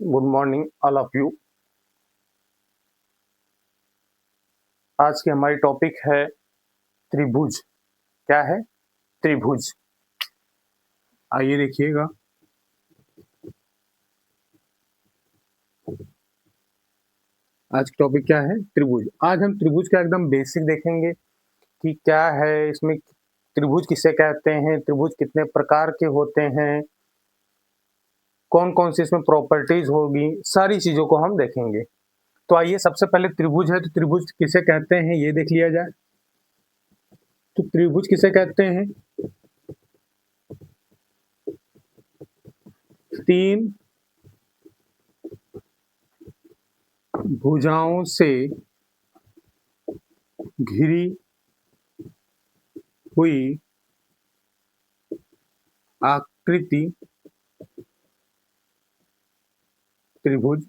Good morning all of you. आज की हमारी टॉपिक है त्रिभुज। क्या है? त्रिभुज। आइए देखिएगा। आज की टॉपिक क्या है? त्रिभुज। आज हम त्रिभुज का एकदम बेसिक देखेंगे कि क्या है इसमें, त्रिभुज किसे कहते हैं, त्रिभुज कितने प्रकार के होते हैं, कौन कौन सी इसमें प्रॉपर्टीज होगी, सारी चीजों को हम देखेंगे। तो आइए, सबसे पहले त्रिभुज है तो त्रिभुज किसे कहते हैं ये देख लिया जाए। तो त्रिभुज किसे कहते हैं? तीन भुजाओं से घिरी हुई आकृति त्रिभुज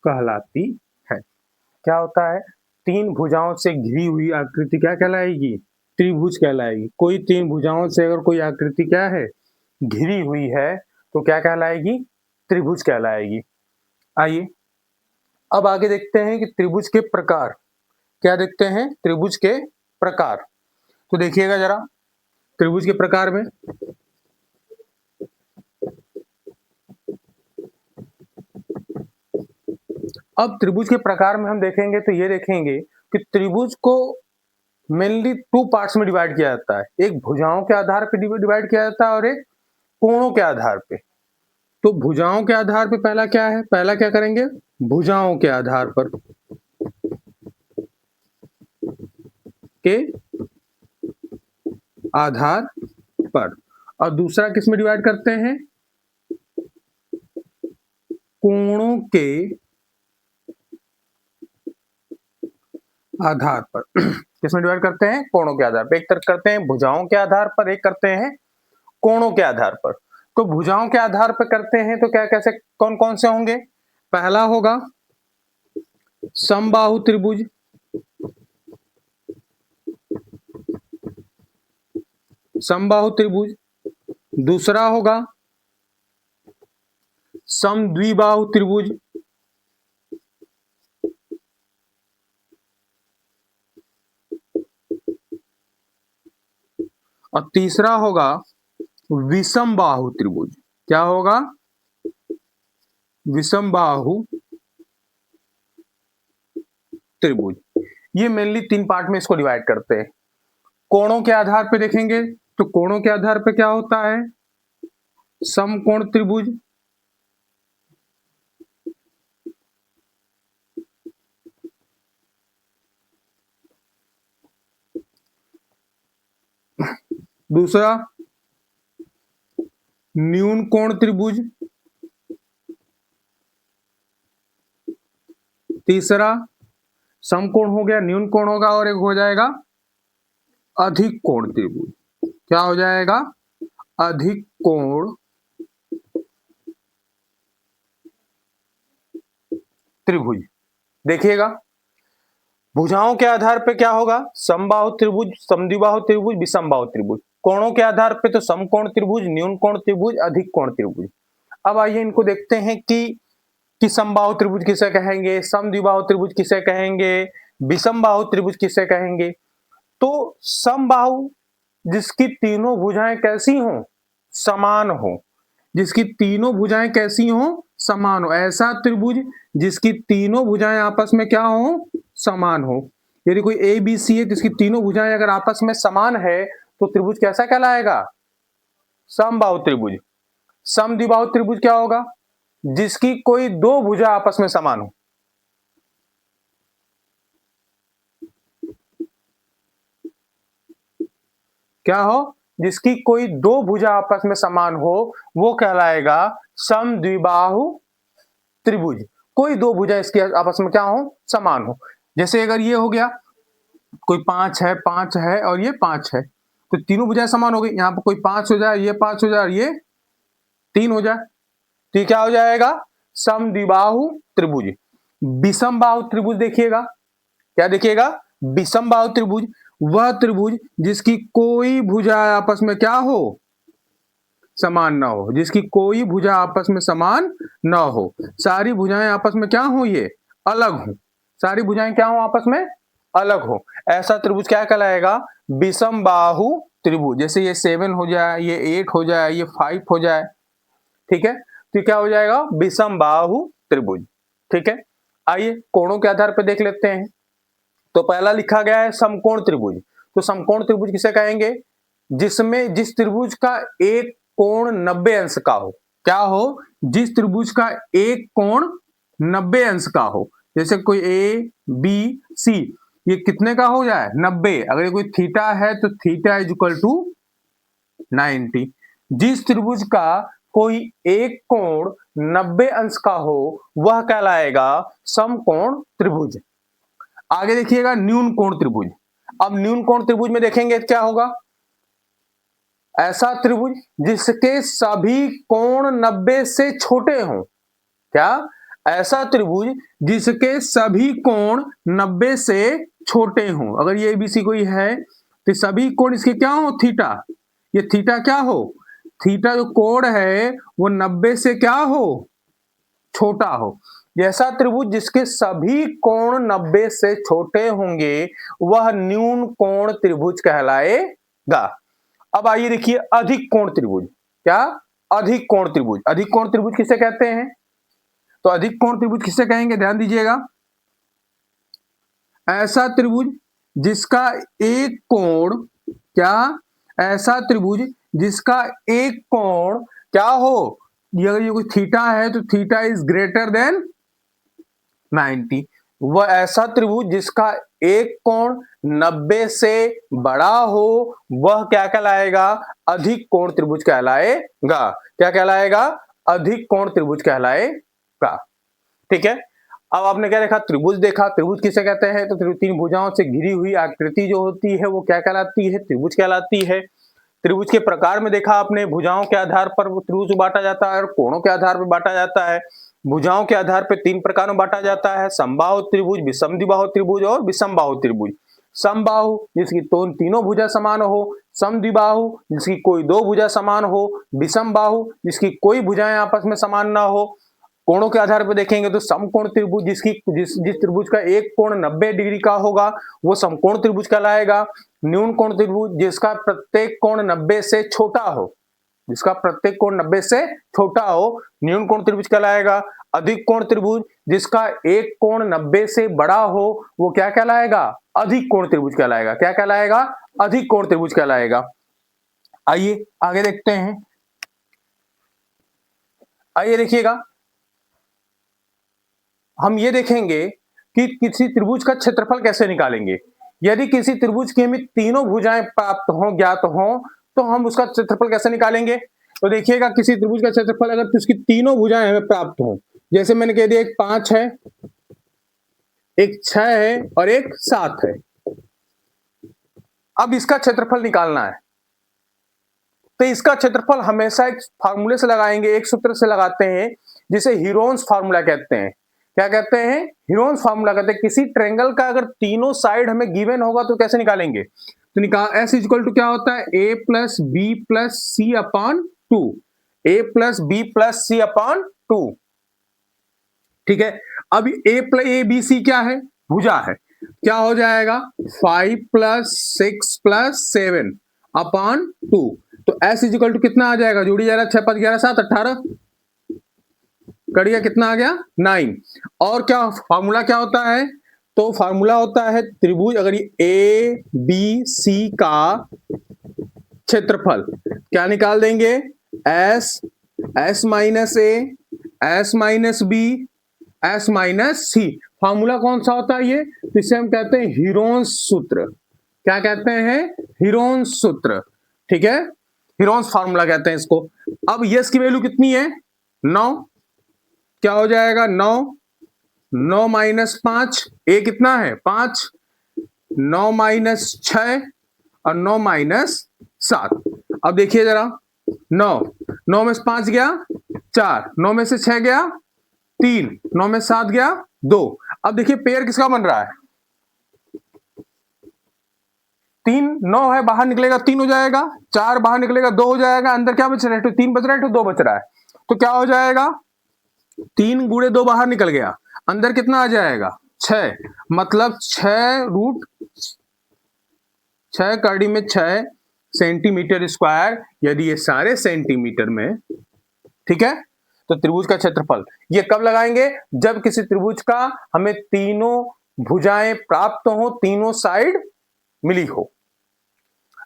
कहलाती है। क्या होता है? तीन भुजाओं से घिरी हुई आकृति क्या कहलाएगी? त्रिभुज कहलाएगी। कोई तीन भुजाओं से अगर कोई आकृति क्या है, घिरी हुई है, तो क्या कहलाएगी? त्रिभुज कहलाएगी। आइए अब आगे देखते हैं कि त्रिभुज के प्रकार क्या देखते हैं। त्रिभुज के प्रकार तो देखिएगा जरा, त्रिभुज के प्रकार में अब त्रिभुज के प्रकार में हम देखेंगे तो ये देखेंगे कि त्रिभुज को मेनली टू पार्ट्स में डिवाइड किया जाता है। एक भुजाओं के आधार पर डिवाइड किया जाता है और एक कोणों के आधार पे। तो भुजाओं के आधार पे पहला क्या है? पहला क्या करेंगे? भुजाओं के आधार पर के आधार पर। और दूसरा किस में डिवाइड करते हैं? कोणों के आधार पर। किस में डिवाइड करते हैं? कोणों के आधार पर। एक तरफ करते हैं भुजाओं के आधार पर, एक करते हैं कोणों के आधार पर। तो भुजाओं के आधार पर करते हैं तो क्या कैसे कौन कौन से होंगे? पहला होगा समबाहु त्रिभुज, समबाहु त्रिभुज। दूसरा होगा समद्विबाहु त्रिभुज, और तीसरा होगा विषमबाहु त्रिभुज। क्या होगा? विषमबाहु त्रिभुज। ये मेनली तीन पार्ट में इसको डिवाइड करते हैं। कोणों के आधार पे देखेंगे तो कोणों के आधार पे क्या होता है? समकोण त्रिभुज, दूसरा न्यून कोण त्रिभुज, तीसरा समकोण हो गया, न्यून कोण होगा, और एक हो जाएगा अधिक कोण त्रिभुज। क्या हो जाएगा? अधिक कोण त्रिभुज। देखिएगा, भुजाओं के आधार पे क्या होगा? समबाहु त्रिभुज, समद्विबाहु त्रिभुज, विषमबाहु त्रिभुज। कोणों के आधार पे तो समकोण त्रिभुज, न्यून कोण त्रिभुज, अधिक कोण त्रिभुज। अब आइए इनको देखते हैं कि समबाहु त्रिभुज किसे कहेंगे, समद्विबाहु त्रिभुज किसे कहेंगे, विषमबाहु त्रिभुज किसे कहेंगे। तो समबाहु जिसकी तीनों भुजाएं कैसी हो? समान हो। जिसकी तीनों भुजाएं कैसी हो? समान हो। ऐसा त्रिभुज जिसकी तीनों भुजाएं आपस में क्या हो? समान हो। यदि कोई ए बी सी है जिसकी तीनों भुजाएं अगर आपस में समान है तो त्रिभुज कैसा कहलाएगा? समबाहु त्रिभुज। समद्विबाहु त्रिभुज क्या होगा? जिसकी कोई दो भुजा आपस में समान हो। क्या हो? जिसकी कोई दो भुजा आपस में समान हो, वो कहलाएगा समद्विबाहु त्रिभुज। कोई दो भुजा इसकी आपस में क्या हो? समान हो। जैसे अगर ये हो गया, कोई पांच है और ये पांच है, तो तीनों भुजाएं समान हो गई। यहां पर कोई पांच हो जाए, ये पांच हो जाए और ये तीन हो जाए, तो ये क्या हो जाएगा? समद्विबाहु त्रिभुज। विषमबाहु त्रिभुज देखिएगा, क्या देखिएगा? विषमबाहु त्रिभुज वह त्रिभुज जिसकी कोई भुजा आपस में क्या हो? समान न हो, जिसकी कोई भुजा आपस में समान न हो, सारी भुजाएं आपस में क्या हो, ये अलग हो, सारी भुजाएं क्या हो, आपस में अलग हो, ऐसा त्रिभुज क्या कहलाएगा, विषम बाहु त्रिभुज। जैसे ये 7 हो जाए, ये 8 हो जाए, ये 5 हो जाए, ठीक है, तो क्या हो जाएगा, विषम बाहु त्रिभुज। ठीक है, आइए कोणों के आधार पर देख लेते हैं। तो पहला लिखा गया है समकोण त्रिभुज। तो समकोण त्रिभुज किसे कहेंगे, जिसमें जिस त्रिभुज का एक कोण 90 अंश का हो, क्या हो, जिस त्रिभुज का एक कोण 90 अंश का हो, जैसे कोई ए बी सी, ये कितने का हो जाए, 90। अगर ये कोई थीटा है तो थीटा इज इक्वल टू 90। जिस त्रिभुज का कोई एक कोण 90 अंश का हो वह कहलाएगा समकोण त्रिभुज। आगे देखिएगा न्यून कोण त्रिभुज। अब न्यून कोण त्रिभुज में देखेंगे क्या होगा, ऐसा त्रिभुज जिसके सभी कोण 90 से छोटे हों। क्या, ऐसा त्रिभुज जिसके सभी कोण 90 से छोटे हों। अगर ये एबीसी कोई है तो सभी कोण इसके क्या हो, थीटा, ये थीटा क्या हो, थीटा जो कोण है वो 90 से क्या हो, छोटा हो। जैसा त्रिभुज जिसके सभी कोण 90 से छोटे होंगे वह न्यून कोण त्रिभुज कहलाएगा। अब आइए देखिए अधिक कोण त्रिभुज। क्या, अधिक कोण त्रिभुज। अधिक कोण त्रिभुज किसे कहते हैं, तो अधिक कोण त्रिभुज किसे कहेंगे, ध्यान दीजिएगा, ऐसा त्रिभुज जिसका एक कोण, क्या, ऐसा त्रिभुज जिसका एक कोण क्या हो, अगर ये कोई थीटा है तो थीटा इज ग्रेटर देन 90। वह ऐसा त्रिभुज जिसका एक कोण 90 से बड़ा हो वह क्या कहलाएगा, अधिक कोण त्रिभुज कहलाएगा। क्या कहलाएगा, अधिक कोण त्रिभुज कहलाएगा। ठीक है, अब आपने क्या देखा, त्रिभुज देखा। त्रिभुज किसे कहते हैं, तो तीन भुजाओं से घिरी हुई आकृति जो होती है वो क्या कहलाती है, त्रिभुज कहलाती है। त्रिभुज के प्रकार में देखा आपने, भुजाओं के आधार पर त्रिभुज बांटा जाता है और कोणों के आधार पर बांटा जाता है। भुजाओं के आधार पर 3 प्रकार में बांटा जाता है, समबाहु त्रिभुज, विषमद्विबाहु त्रिभुज और विषमबाहु त्रिभुज। समबाहु जिसकी तीनों भुजा समान हो, समद्विबाहु जिसकी कोई 2 भुजा समान हो, विषमबाहु जिसकी कोई भुजाएं आपस में समान ना हो। कोणों के आधार पर देखेंगे तो समकोण त्रिभुज जिस त्रिभुज का एक कोण 90 डिग्री का होगा वो समकोण त्रिभुज कहलाएगा। न्यून कोण त्रिभुज जिसका प्रत्येक कोण 90 से छोटा हो, जिसका प्रत्येक कोण 90 से छोटा हो, न्यून कोण त्रिभुज कहलाएगा। अधिक कोण त्रिभुज जिसका एक कोण 90 से बड़ा हो वो क्या कहलाएगा, अधिक कोण त्रिभुज कहलाएगा। क्या कहलाएगा, अधिक कोण त्रिभुज कहलाएगा। आइए आगे देखते हैं। आइए देखिएगा, हम ये देखेंगे कि किसी त्रिभुज का क्षेत्रफल कैसे निकालेंगे। यदि किसी त्रिभुज की हमें तीनों भुजाएं प्राप्त हों, ज्ञात हों, तो हम उसका क्षेत्रफल कैसे निकालेंगे। तो देखिएगा, किसी त्रिभुज का क्षेत्रफल अगर उसकी तीनों भुजाएं हमें प्राप्त हों, जैसे मैंने कह दिया एक 5 है, एक 6 है और एक 7 है। अब इसका क्षेत्रफल निकालना है तो इसका क्षेत्रफल हमेशा एक फार्मूले से लगाएंगे, एक सूत्र से लगाते हैं जिसे हीरोन्स फार्मूला कहते हैं। क्या कहते हैं, हीरोन्स फार्मूला कहते हैं। किसी ट्रायंगल का अगर तीनों साइड हमें गिवन होगा तो कैसे निकालेंगे, तो एस इक्वल टू क्या होता है, a plus B plus C upon 2, a plus B plus C upon 2। ठीक है, अब ए बी सी क्या है, भुजा है, क्या हो जाएगा 5 प्लस 6 प्लस 7 अपॉन 2। तो एस इक्वल टू कितना आ जाएगा, जोड़ी जा रहा है 6 5 11 7 18, कड़िया कितना आ गया 9। और क्या फार्मूला क्या होता है, तो फार्मूला होता है त्रिभुज अगर ये ए बी सी का क्षेत्रफल क्या निकाल देंगे, S minus A, S minus B, S minus C. Formula कौन सा होता है ये, तो इसे हम कहते हैं हीरोन्स सूत्र। क्या कहते हैं, हीरोन्स सूत्र। ठीक है, हीरोन्स फार्मूला कहते हैं इसको। अब यस की वैल्यू कितनी है, 9। क्या हो जाएगा 9 माइनस 5, ए कितना है 5, 9 माइनस 6 और 9 माइनस 7। अब देखिए जरा, 9 में से 5 गया 4, 9 में से 6 गया 3, 9 में 7 गया 2। अब देखिए पेयर किसका बन रहा है, 3 9 है, बाहर निकलेगा 3 हो जाएगा, 4 बाहर निकलेगा 2 हो जाएगा, अंदर क्या बच रहा है? 3 बच रहा है, 2 बच रहा है, तो क्या हो जाएगा? 3 गुणे 2 बाहर निकल गया, अंदर कितना आ जाएगा? 6, मतलब 6 कड़ी में 6 सेंटीमीटर स्क्वायर। यदि ये सारे सेंटीमीटर में, ठीक है, तो त्रिभुज का क्षेत्रफल ये कब लगाएंगे? जब किसी त्रिभुज का हमें तीनों भुजाएं प्राप्त हो, तीनों साइड मिली हो।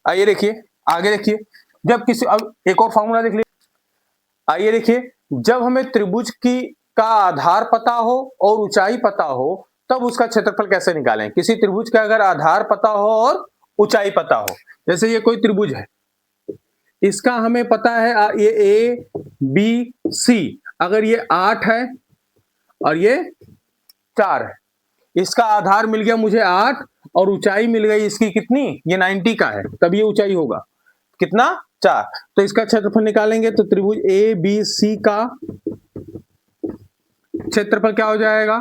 आइए देखिए, आगे देखिए, जब किसी, अब एक और फॉर्मूला देख लीजिए। आइए देखिए, जब हमें त्रिभुज की का आधार पता हो और ऊंचाई पता हो, तब उसका क्षेत्रफल कैसे निकालें? किसी त्रिभुज का अगर आधार पता हो और ऊंचाई पता हो, जैसे ये कोई त्रिभुज है, इसका हमें पता है ये ए बी सी, अगर ये 8 है और ये 4 है, इसका आधार मिल गया मुझे 8 और ऊंचाई मिल गई इसकी कितनी? ये 90 का है, तब ये ऊंचाई होगा कितना? 4। तो इसका क्षेत्रफल निकालेंगे तो त्रिभुज ए बी सी का क्षेत्रफल क्या हो जाएगा?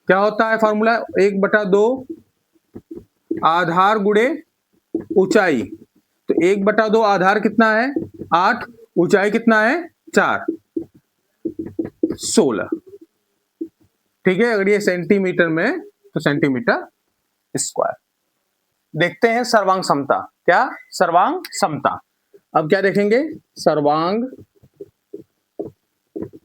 क्या होता है फॉर्मूला? 1/2 आधार गुणे ऊंचाई। तो 1/2 आधार कितना है? 8, ऊंचाई कितना है? 4, 16। ठीक है, अगर ये सेंटीमीटर में तो सेंटीमीटर स्क्वायर। देखते हैं सर्वांग समता। क्या? सर्वांग समता। अब क्या देखेंगे? सर्वांग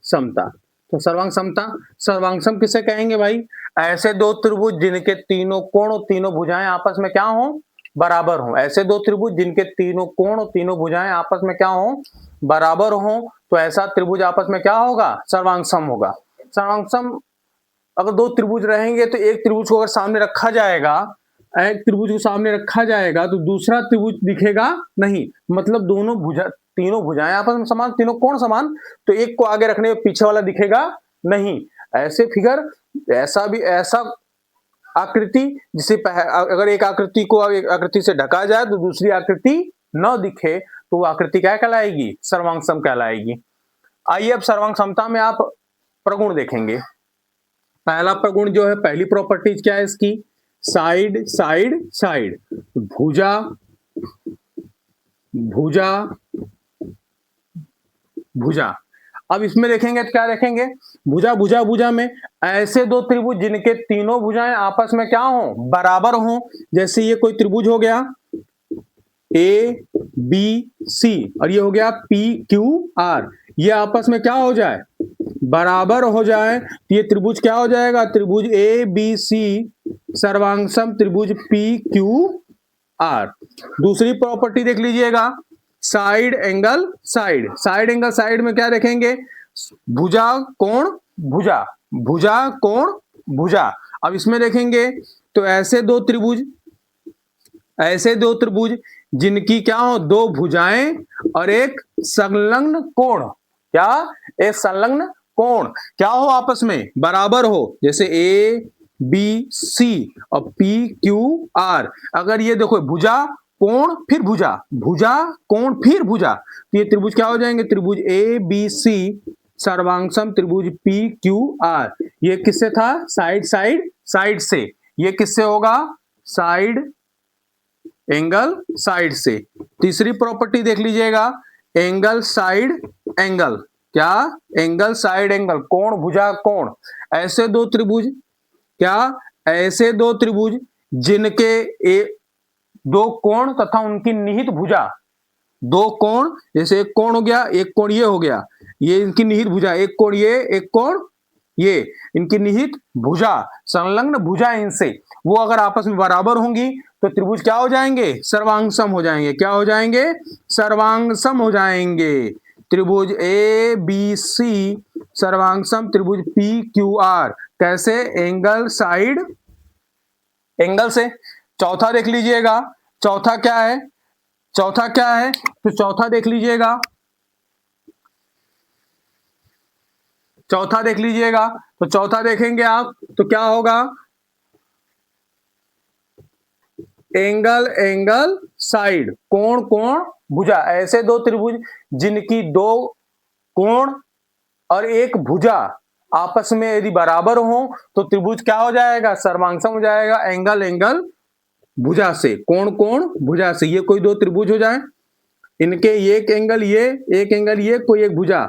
समता। तो सर्वांग समता, सर्वांग सम किसे कहेंगे भाई? ऐसे दो त्रिभुज जिनके तीनों कोण और तीनों भुजाएं आपस में क्या हो? बराबर हो। ऐसे दो त्रिभुज जिनके तीनों कोण और तीनों भुजाएं आपस में क्या हो? बराबर हो, तो ऐसा त्रिभुज आपस में क्या होगा? सर्वांग सम होगा। सर्वांग सम, अगर दो त्रिभुज रहेंगे तो एक त्रिभुज को अगर सामने रखा जाएगा, एक त्रिभुज को सामने रखा जाएगा तो दूसरा त्रिभुज दिखेगा नहीं, मतलब दोनों भुजा, तीनों भुजाएं आपस में समान, तीनों कोण समान, तो एक को आगे रखने में पीछे वाला दिखेगा नहीं। ऐसे फिगर, ऐसा भी, ऐसा आकृति जिसे अगर एक आकृति को एक आकृति से ढका जाए तो दूसरी आकृति न दिखे, तो वो आकृति क्या कहलाएगी? सर्वांग सम कहलाएगी। आइए अब सर्वांग समता में आप प्रगुण देखेंगे। पहला प्रगुण जो है, पहली प्रॉपर्टीज क्या है इसकी? साइड साइड साइड, भुजा भुजा भुजा। अब इसमें देखेंगे तो क्या देखेंगे? भुजा भुजा भुजा में ऐसे दो त्रिभुज जिनके तीनों भुजाएं आपस में क्या हो? बराबर हो। जैसे ये कोई त्रिभुज हो गया ए बी सी और ये हो गया पी क्यू आर, ये आपस में क्या हो जाए? बराबर हो जाए, तो ये त्रिभुज क्या हो जाएगा? त्रिभुज ए बी सी सर्वांग सम त्रिभुज पी क्यू आर। दूसरी प्रॉपर्टी देख लीजिएगा, side angle side. Side angle side में क्या देखेंगे? भुजा कोण भुजा, भुजा कोण भुजा। अब इसमें देखेंगे तो ऐसे दो त्रिभुज, ऐसे दो त्रिभुज जिनकी क्या हो? दो भुजाएं और एक संलग्न कोण। क्या? एक संलग्न कोण क्या हो? आपस में बराबर हो। जैसे ए बी सी और पी क्यू आर, अगर ये देखो भुजा कोण फिर भुजा, भुजा कोण फिर भुजा, तो ये त्रिभुज क्या हो जाएंगे? त्रिभुज ए बी सी सर्वांग सम त्रिभुज पी क्यू आर। ये किससे था? साइड साइड साइड से। ये किससे होगा? साइड एंगल साइड से। तीसरी प्रॉपर्टी देख लीजिएगा, एंगल साइड एंगल। क्या? एंगल साइड एंगल, कोण भुजा कोण। ऐसे दो त्रिभुज, क्या? ऐसे दो त्रिभुज जिनके दो कोण तथा उनकी निहित भुजा, दो कोण, जैसे एक कोण हो गया, एक कोण ये हो गया, ये इनकी निहित भुजा, एक कोण ये, एक कोण ये, इनकी निहित भुजा, संलग्न भुजा इनसे, वो अगर आपस में बराबर होंगी तो त्रिभुज क्या हो जाएंगे? सर्वांग सम हो जाएंगे। क्या हो जाएंगे? सर्वांग सम हो जाएंगे। त्रिभुज ए बी सी सर्वांग सम त्रिभुज पी क्यू आर। कैसे? एंगल साइड एंगल से। चौथा देख लीजिएगा, चौथा क्या है? चौथा क्या है? तो चौथा देख लीजिएगा, चौथा देख लीजिएगा, तो चौथा देखेंगे आप तो क्या होगा? एंगल एंगल साइड, कोण कोण भुजा। ऐसे दो त्रिभुज जिनकी दो कोण और एक भुजा आपस में यदि बराबर हो तो त्रिभुज क्या हो जाएगा? सर्वांग सम हो जाएगा। एंगल एंगल भुजा से, कोण कोण भुजा से, ये कोई दो त्रिभुज हो जाए, इनके एक एंगल ये, एक एंगल ये, कोई एक भुजा,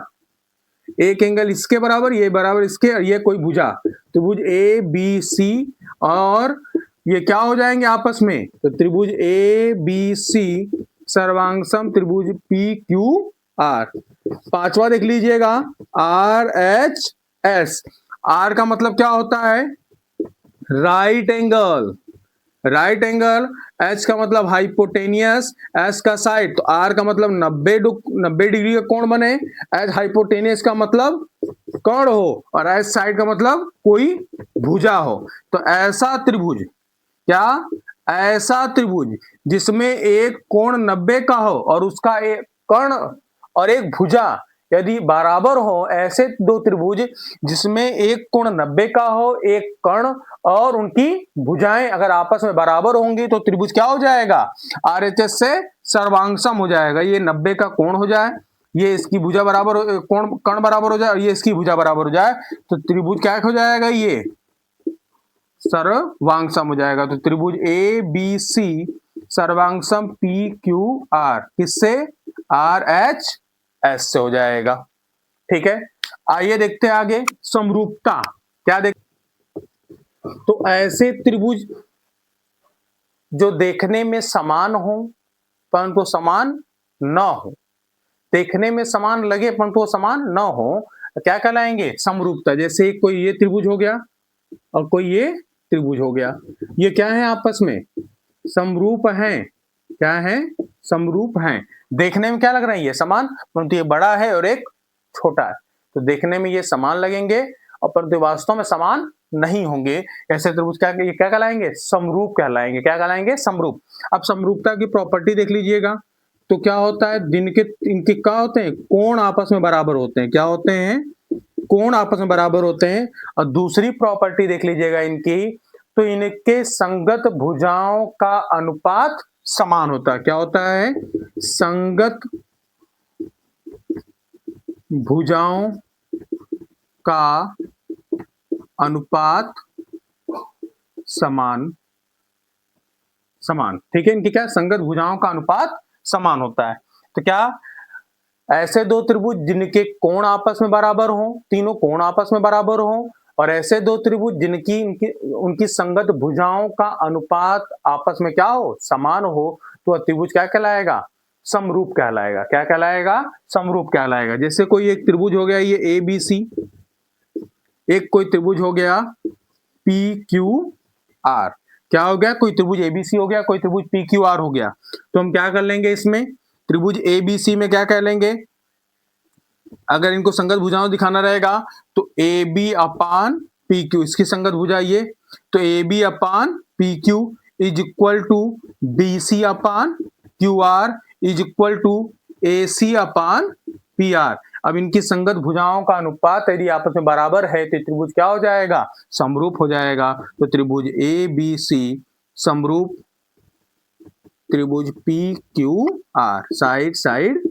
एक एंगल इसके बराबर, ये बराबर इसके, और ये कोई भुजा, त्रिभुज ए बी सी, और ये क्या हो जाएंगे आपस में, तो त्रिभुज ए बी सी सर्वांगसम त्रिभुज पी क्यू आर। पांचवा देख लीजिएगा, आर एच एस। आर का मतलब क्या होता है, right angle, right angle. H का मतलब हाइपोटेनियस, एस का साइड, तो आर का मतलब 90 डिग्री का कोण बने, एच हाइपोटेनियस का मतलब कोण हो, और एच साइड का मतलब कोई भुजा हो। तो ऐसा त्रिभुज, क्या, ऐसा त्रिभुज जिसमें एक कोण 90 का हो और उसका एक कर्ण और एक भुजा यदि बराबर हो, ऐसे दो त्रिभुज जिसमें एक कोण 90 का हो, एक कर्ण और उनकी भुजाएं अगर आपस में बराबर होंगी तो त्रिभुज क्या हो जाएगा, आरएचएस से सर्वांगसम हो जाएगा। ये 90 का कोण हो जाए, ये इसकी भुजा बराबर, कोण कर्ण बराबर हो जाए, और ये इसकी भुजा बराबर हो जाए, तो त्रिभुज क्या हो जाएगा, ये सर्वांगसम हो जाएगा। तो त्रिभुज ए बी सी सर्वांगसम पी क्यू आर, किससे, आर एच एस से हो जाएगा। ठीक है, आइए देखते हैं आगे समरूपता क्या देख। तो ऐसे त्रिभुज जो देखने में समान हो परंतु समान न हो, देखने में समान लगे परंतु समान न हो, क्या कहलाएंगे, समरूपता। जैसे कोई ये त्रिभुज हो गया और कोई ये त्रिभुज हो गया, ये क्या है, आपस में समरूप हैं, क्या है, समरूप हैं। देखने में क्या लग रहा है, ये समान, परंतु ये बड़ा है और एक छोटा है, तो देखने में ये समान लगेंगे और परंतु वास्तव में समान नहीं होंगे। ऐसे त्रिभुज क्या, ये क्या कहलाएंगे, समरूप कहलाएंगे। क्या कहलाएंगे, समरूप। अब समरूपता की प्रॉपर्टी देख लीजिएगा, तो क्या होता है, दिन के इनके क्या होते हैं, कोण आपस में बराबर होते हैं, क्या होते हैं, कोण आपस में बराबर होते हैं। और दूसरी प्रॉपर्टी देख लीजिएगा इनकी, तो इनके संगत भुजाओं का अनुपात समान होता है। क्या होता है, संगत भुजाओं का अनुपात समान, समान, ठीक है, इनकी क्या, संगत भुजाओं का अनुपात समान होता है। तो क्या, ऐसे दो त्रिभुज जिनके कोण आपस में बराबर हो, तीनों कोण आपस में बराबर हो, और ऐसे दो त्रिभुज जिनकी उनकी संगत भुजाओं का अनुपात आपस में क्या हो, समान हो, तो त्रिभुज क्या कहलाएगा, समरूप कहलाएगा। क्या कहलाएगा, समरूप कहलाएगा। जैसे कोई एक त्रिभुज हो गया ये ए बी सी, एक कोई त्रिभुज हो गया पी क्यू आर। क्या हो गया, कोई त्रिभुज एबीसी हो गया, कोई त्रिभुज पी क्यू आर हो गया। तो हम क्या कर लेंगे, इसमें त्रिभुज एबीसी में क्या कह लेंगे, अगर इनको संगत भुजाओं दिखाना रहेगा तो A B upon P Q, इसकी संगत भुजा ये, तो A B upon P Q is equal to B C upon Q R is equal to A C upon P R. अब इनकी संगत भुजाओं का अनुपात यदि आपस में बराबर है तो त्रिभुज क्या हो जाएगा, समरूप हो जाएगा। तो त्रिभुज ए बी सी समरूप त्रिभुज P Q are, side side